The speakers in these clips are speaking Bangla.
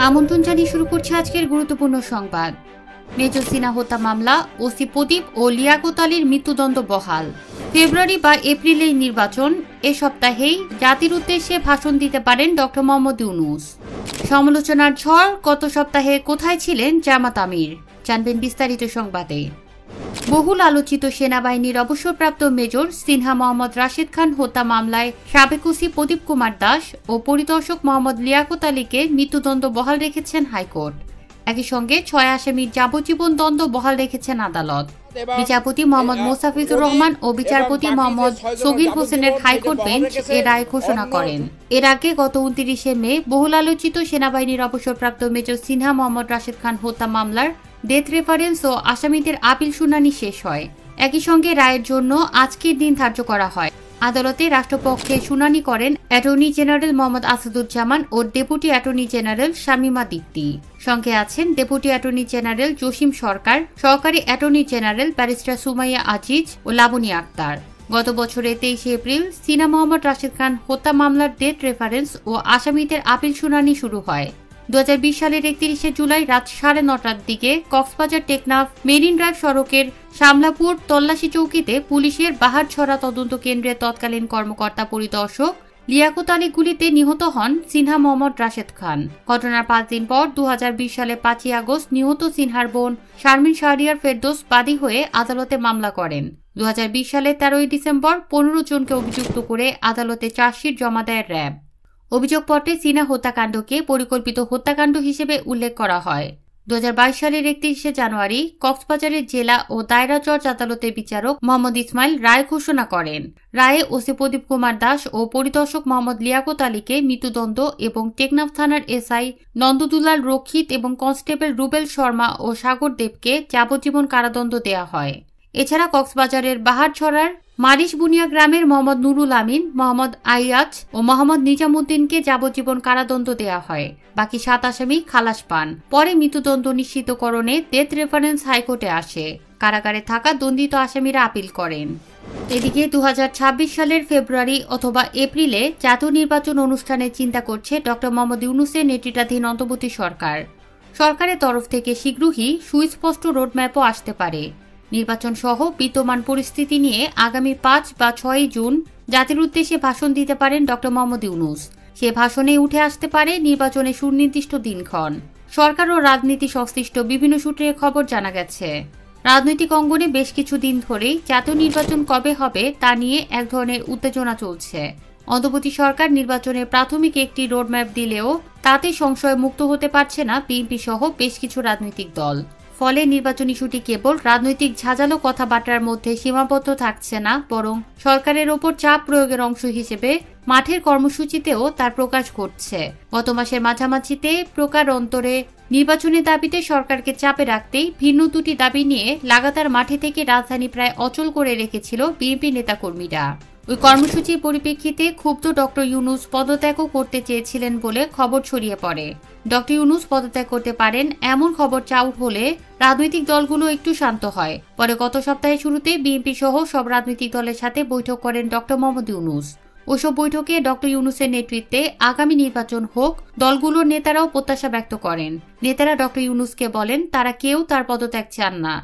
আমন্ত্রণ জানিয়ে শুরু করছে আজকের গুরুত্বপূর্ণ সংবাদ। মেজর সিনহা হত্যা মামলা, ওসি প্রদীপ ও লিয়াকত আলীর মৃত্যুদণ্ড বহাল। ফেব্রুয়ারি বা এপ্রিলেই নির্বাচন, এ সপ্তাহেই জাতির উদ্দেশ্যে ভাষণ দিতে পারেন ডক্টর মোহাম্মদ ইউনূস। সমালোচনার ঝড়, গত সপ্তাহে কোথায় ছিলেন জামাত আমির? জানবেন বিস্তারিত সংবাদে। বহুল আলোচিত সেনাবাহিনীর অবসরপ্রাপ্ত মেজর সিনহা মোহাম্মদ রাশেদ খান হত্যা মামলায় সাবেক ওসি প্রদীপ কুমার দাস ও পরিদর্শক মোহাম্মদ লিয়াকত আলীকে মৃত্যুদণ্ড বহাল রেখেছেন হাইকোর্ট। একই সঙ্গে ৬ আসামির যাবজ্জীবন দণ্ড বহাল রেখেছেন আদালত। বিচারপতি মোহাম্মদ মোস্তাফিজুর রহমান ও বিচারপতি মোহাম্মদ সগীর হোসেনের হাইকোর্ট বেঞ্চ এ রায় ঘোষণা করেন। এর আগে গত ২৯শে মে বহুল আলোচিত সেনাবাহিনীর অবসরপ্রাপ্ত মেজর সিনহা মোহাম্মদ রাশেদ খান হত্যা মামলার ডেথ রেফারেন্স ও আসামিদের আপিল শুনানি শেষ হয়। একই সঙ্গে রায়ের জন্য আজকের দিন ধার্য করা হয়। আদালতে রাষ্ট্রপক্ষে শুনানি করেন অ্যাটর্নি জেনারেল মোহাম্মদ আসাদুজ্জামান ও deputy attorney general Shamima Dipti. সঙ্গে আছেন deputy attorney general Jasim Sarkar, সহকারী attorney general barrister Sumaiya Aziz ও লাবনী আক্তার। গত বছরের ২৩শে এপ্রিল সিনহা মোহাম্মদ রাশেদ খান হত্যা মামলার ডেথ রেফারেন্স ও আসামিদের আপিল শুনানি শুরু হয়। ২০২০ সালের ৩১শে জুলাই রাত ৯:৩০টার দিকে কক্সবাজার টেকনাফ মেরিন ড্রাইভ সড়কের শামলাপুর তল্লাশি চৌকিতে পুলিশের বাহারছড়া তদন্ত কেন্দ্রের তৎকালীন কর্মকর্তা পরিদর্শক লিয়াকত আলী গুলিতে নিহত হন সিনহা মোহাম্মদ রাশেদ খান। ঘটনার ৫ দিন পর ২০২০ সালে ৫ই আগস্ট নিহত সিনহার বোন শারমিন শাহরিয়ার ফেরদৌস বাদী হয়ে আদালতে মামলা করেন। ২০২০ সালের ১৩ই ডিসেম্বর ১৫ জনকে অভিযুক্ত করে আদালতে চার্জশিট জমা দেয় র্যাব। অভিযোগপত্রে সিনহা হত্যাকাণ্ডকে পরিকল্পিত হত্যাকাণ্ড হিসেবে উল্লেখ করা হয়। ২০২২ সালের ৩১শে জানুয়ারি কক্সবাজারের জেলা ও দায়রা জজ আদালতের বিচারক মোহাম্মদ ইসমাইল রায় ঘোষণা করেন। রায়ে ওসি প্রদীপ কুমার দাস ও পরিদর্শক মোহাম্মদ লিয়াকত আলীকে মৃত্যুদণ্ড এবং টেকনাফ থানার এসআই নন্দদুলাল রক্ষিত এবং কনস্টেবল রুবেল শর্মা ও সাগর দেবকে যাবজ্জীবন কারাদণ্ড দেয়া হয়। এছাড়া কক্সবাজারের বাহারছড়ার মারিশ বুনিয়া গ্রামের মোহাম্মদ নুরুল আমিন, মোহাম্মদ আইয়াজ ও মোহাম্মদ নিজামুদ্দিনকে যাবজ্জীবন কারাদণ্ড দেয়া হয়। বাকি ৭ আসামি খালাস পান। পরে মৃত্যুদণ্ড নিশ্চিতকরণে ডেথ রেফারেন্স হাইকোর্টে আসে। কারাগারে থাকা দণ্ডিত আসামিরা আপিল করেন। এদিকে ২০২৬ সালের ফেব্রুয়ারি অথবা এপ্রিলে জাতীয় নির্বাচন অনুষ্ঠানের চিন্তা করছে ডক্টর মোহাম্মদ ইউনূসের নেতৃত্বাধীন অন্তর্বর্তী সরকার। সরকারের তরফ থেকে শীঘ্রই সুস্পষ্ট রোডম্যাপও আসতে পারে। নির্বাচন সহ বিদ্যমান পরিস্থিতি নিয়ে আগামী ৫ বা ৬ জুন জাতির উদ্দেশ্যে ভাষণ দিতে পারেন ডক্টর মোহাম্মদ ইউনূস। সে ভাষণে উঠে আসতে পারে নির্বাচনের সুনির্দিষ্ট দিনক্ষণ। সরকার ও রাজনীতি সংশ্লিষ্ট বিভিন্ন সূত্রে খবর জানা গেছে, রাজনৈতিক অঙ্গনে বেশ কিছুদিন ধরেই জাতীয় নির্বাচন কবে হবে তা নিয়ে এক ধরনের উত্তেজনা চলছে। অন্তর্বর্তী সরকার নির্বাচনের প্রাথমিক একটি রোডম্যাপ দিলেও তাতে সংশয় মুক্ত হতে পারছে না বিএনপি সহ বেশ কিছু রাজনৈতিক দল। ফলে নির্বাচন ইস্যুটি কেবল রাজনৈতিক ঝাঁঝালো কথাবার্তার মধ্যে সীমাবদ্ধ থাকছে না, বরং সরকারের ওপর চাপ প্রয়োগের অংশ হিসেবে মাঠের কর্মসূচিতেও তার প্রকাশ ঘটছে। গত মাসের মাঝামাঝিতে প্রকার অন্তরে নির্বাচনের দাবিতে সরকারকে চাপে রাখতেই ভিন্ন দুটি দাবি নিয়ে লাগাতার মাঠে থেকে রাজধানী প্রায় অচল করে রেখেছিল বিএনপি নেতাকর্মীরা। ওই কর্মসূচির পরিপ্রেক্ষিতে ক্ষুব্ধ ডক্টর ইউনূস পদত্যাগও করতে চেয়েছিলেন বলে খবর ছড়িয়ে পড়ে। ডক্টর ইউনূস পদত্যাগ করতে পারেন এমন খবর চাউর হলে রাজনৈতিক দলগুলো একটু শান্ত হয়। পরে গত সপ্তাহের শুরুতে বিএনপি সহ সব রাজনৈতিক দলের সাথে বৈঠক করেন ডক্টর মোহাম্মদ ইউনূস। ওইসব বৈঠকে ডক্টর ইউনূসের নেতৃত্বে আগামী নির্বাচন হোক দলগুলোর নেতারাও প্রত্যাশা ব্যক্ত করেন। নেতারা ডক্টর ইউনূসকে বলেন তারা কেউ তার পদত্যাগ চান না।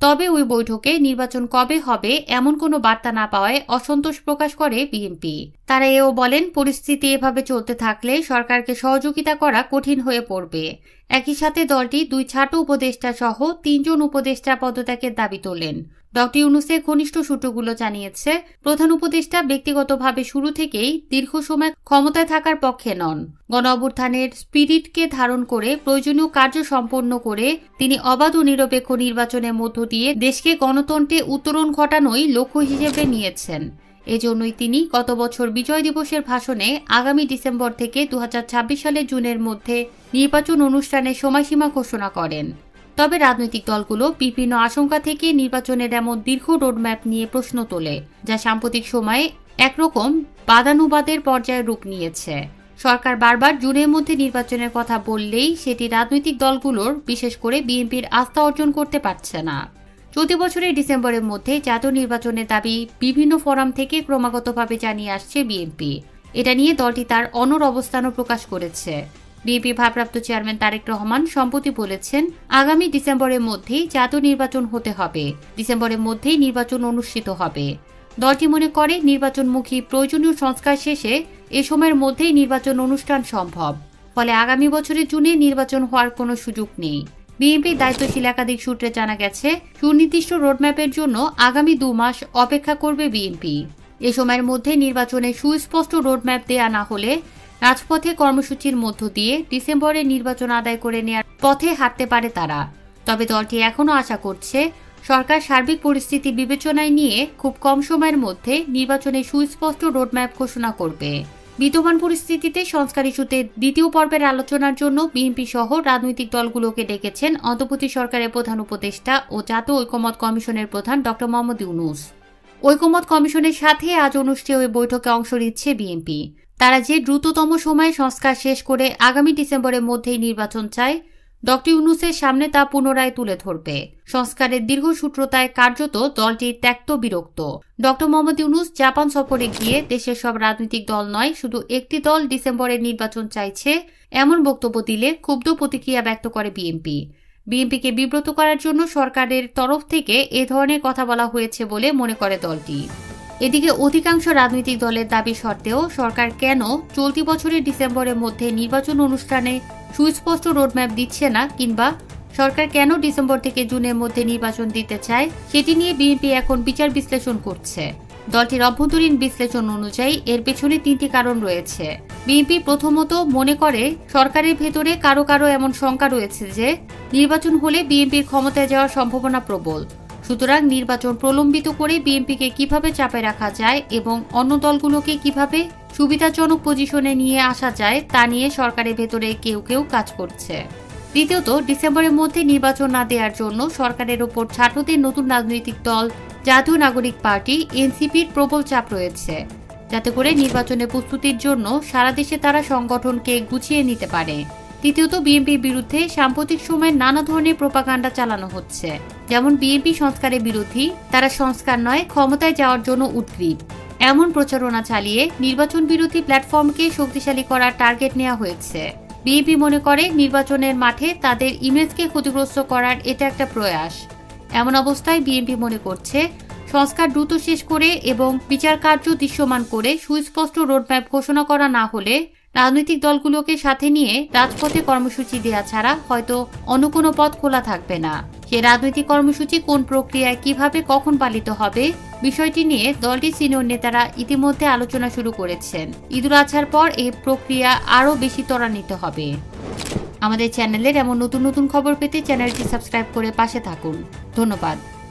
তবে ওই বৈঠকে নির্বাচন কবে হবে এমন কোনো বার্তা না পাওয়ায় অসন্তোষ প্রকাশ করে বিএনপি। তারা এও বলেন পরিস্থিতি এভাবে চলতে থাকলে সরকারকে সহযোগিতা করা কঠিন হয়ে পড়বে। একই সাথে দলটি ২ ছাটো উপদেষ্টা সহ ৩ জন উপদেষ্টা পদত্যাগের দাবি তোলেন। ডক্টর ইউনূসের ঘনিষ্ঠ সূত্রগুলো জানিয়েছে, প্রধান উপদেষ্টা ব্যক্তিগতভাবে শুরু থেকেই দীর্ঘ সময় ক্ষমতায় থাকার পক্ষে নন। গণ অভ্যুত্থানের স্পিরিটকে ধারণ করে প্রয়োজনীয় কার্য সম্পন্ন করে তিনি অবাধ ও নিরপেক্ষ নির্বাচনের মধ্য দিয়ে দেশকে গণতন্ত্রে উত্তরণ ঘটানোই লক্ষ্য হিসেবে নিয়েছেন। এজন্যই তিনি গত বছর বিজয় দিবসের ভাষণে আগামী ডিসেম্বর থেকে ২০২৬ সালের জুনের মধ্যে নির্বাচন অনুষ্ঠানের সময়সীমা ঘোষণা করেন। তবে রাজনৈতিক দলগুলো বিভিন্ন আশঙ্কা থেকে নির্বাচনের এমন দীর্ঘ রোডম্যাপ নিয়ে প্রশ্ন তোলে, যা সাম্প্রতিক সময়ে একরকম বাদানুবাদের পর্যায়ে রূপ নিয়েছে। সরকার বারবার জুনের মধ্যে নির্বাচনের কথা বললেই সেটি রাজনৈতিক দলগুলোর, বিশেষ করে বিএনপির আস্থা অর্জন করতে পারছে না। চলতি বছরের ডিসেম্বরের মধ্যে জাতীয় নির্বাচনের দাবি বিভিন্ন ফোরাম থেকে ক্রমাগতভাবে জানিয়ে আসছে বিএনপি। এটা নিয়ে দলটি তার অনড় অবস্থানও প্রকাশ করেছে। বিএনপি ভারপ্রাপ্ত চেয়ারম্যান তারেক রহমান সম্প্রতি বলেছেন, আগামী ডিসেম্বরের মধ্যেই জাতীয় নির্বাচন হতে হবে, ডিসেম্বরের মধ্যেই নির্বাচন অনুষ্ঠিত হবে। দলটি মনে করে নির্বাচনমুখী প্রয়োজনীয় সংস্কার শেষে এ সময়ের মধ্যেই নির্বাচন অনুষ্ঠান সম্ভব। ফলে আগামী বছরের জুনে নির্বাচন হওয়ার কোনো সুযোগ নেই। বিএনপির দায়িত্বশীল একাধিক সূত্রে জানা গেছে, সুনির্দিষ্ট রোডম্যাপের জন্য আগামী 2 মাস অপেক্ষা করবে বিএনপি। এ সময়ের মধ্যে নির্বাচনে সুস্পষ্ট রোডম্যাপ দেয়া না হলে রাজপথে কর্মসূচির মধ্য দিয়ে ডিসেম্বরে নির্বাচন আদায় করে নেওয়ার পথে হাঁটতে পারে তারা। তবে দলটি এখনও আশা করছে, সরকার সার্বিক পরিস্থিতি বিবেচনায় নিয়ে খুব কম সময়ের মধ্যে নির্বাচনে সুস্পষ্ট রোডম্যাপ ঘোষণা করবে। বিদ্যমান পরিস্থিতিতে সংস্কার ইস্যুতে দ্বিতীয় পর্বের আলোচনার জন্য বিএনপি সহ রাজনৈতিক দলগুলোকে ডেকেছেন অন্তর্বর্তী সরকারের প্রধান উপদেষ্টা ও জাতীয় ঐকমত্য কমিশনের প্রধান ড. মোহাম্মদ ইউনূস। ঐকমত্য কমিশনের সাথে আজ অনুষ্ঠেয় ওই বৈঠকে অংশ নিচ্ছে বিএনপি। তারা যে দ্রুততম সময়ে সংস্কার শেষ করে আগামী ডিসেম্বরের মধ্যেই নির্বাচন চায়, ড. ইউনূসের সামনে তা পুনরায় তুলে ধরবে। সংস্কারের দীর্ঘসূত্রতায় কার্যত দলটি ত্যক্ত বিরক্ত। ড. মোহাম্মদ ইউনূস জাপান সফরে গিয়ে দেশের সব রাজনৈতিক দল নয়, শুধু একটি দল ডিসেম্বরের নির্বাচন চাইছে, এমন বক্তব্য দিলে ক্ষুব্ধ প্রতিক্রিয়া ব্যক্ত করে বিএনপি। বিএনপিকে বিব্রত করার জন্য সরকারের তরফ থেকে এ ধরনের কথা বলা হয়েছে বলে মনে করে দলটি। এদিকে অধিকাংশ রাজনৈতিক দলের দাবি সত্ত্বেও সরকার কেন চলতি বছরের ডিসেম্বরের মধ্যে নির্বাচন অনুষ্ঠানে সুস্পষ্ট রোডম্যাপ দিচ্ছে না, কিংবা সরকার কেন ডিসেম্বর থেকে জুনের মধ্যে নির্বাচন দিতে চায়, সেটি নিয়ে বিএনপি এখন বিচার বিশ্লেষণ করছে। দলটির অভ্যন্তরীণ বিশ্লেষণ অনুযায়ী এর পেছনে 3টি কারণ রয়েছে। বিএনপি প্রথমত মনে করে, সরকারের ভেতরে কারো কারো এমন শঙ্কা রয়েছে যে নির্বাচন হলে বিএনপির ক্ষমতায় যাওয়ার সম্ভাবনা প্রবল। সুতরাং নির্বাচন প্রলম্বিত করে বিএনপিকে কিভাবে চাপে রাখা যায় এবং অন্য দলগুলোকে কিভাবে সুবিধাজনক পজিশনে নিয়ে আসা যায় তা নিয়ে সরকারের ভেতরে কেউ কেউ কাজ করছে। দ্বিতীয়ত, ডিসেম্বরের মধ্যে নির্বাচন না দেওয়ার জন্য সরকারের ওপর ছাত্রদের নতুন রাজনৈতিক দল জাতীয় নাগরিক পার্টি এনসিপির প্রবল চাপ রয়েছে, যাতে করে নির্বাচনের প্রস্তুতির জন্য সারা দেশে তারা সংগঠনকে গুছিয়ে নিতে পারে। তৃতীয়ত, বিএনপির বিরুদ্ধে সাম্প্রতিক সময়ে নানা ধরনের প্রোপাগান্ডা চালানো হচ্ছে, যেমন বিএনপি সংস্কারের বিরোধী, তারা সংস্কার নয় ক্ষমতায় যাওয়ার জন্য উদ্গ্রীব, এমন প্রচারণা চালিয়ে নির্বাচন বিরোধী প্ল্যাটফর্মকে শক্তিশালী করার টার্গেট নেওয়া হয়েছে। বিএনপি মনে করে নির্বাচনের মাঠে তাদের ইমেজকে ক্ষতিগ্রস্ত করার এটা একটা প্রয়াস। এমন অবস্থায় বিএনপি মনে করছে, সংস্কার দ্রুত শেষ করে এবং বিচার কার্য দৃশ্যমান করে সুস্পষ্ট রোডম্যাপ ঘোষণা করা না হলে রাজনৈতিক দলগুলোকে সাথে নিয়ে রাজপথে কর্মসূচি দেওয়া ছাড়া হয়তো অন্য কোনো পথ খোলা থাকবে না। সে রাজনৈতিক কর্মসূচি কোন প্রক্রিয়ায় কিভাবে কখন পালিত হবে, বিষয়টি নিয়ে দলটির সিনিয়র নেতারা ইতিমধ্যে আলোচনা শুরু করেছেন। ঈদুল আজহার পর এই প্রক্রিয়া আরও বেশি ত্বরান্বিত হবে। আমাদের চ্যানেলের এমন নতুন নতুন খবর পেতে চ্যানেলটি সাবস্ক্রাইব করে পাশে থাকুন। ধন্যবাদ।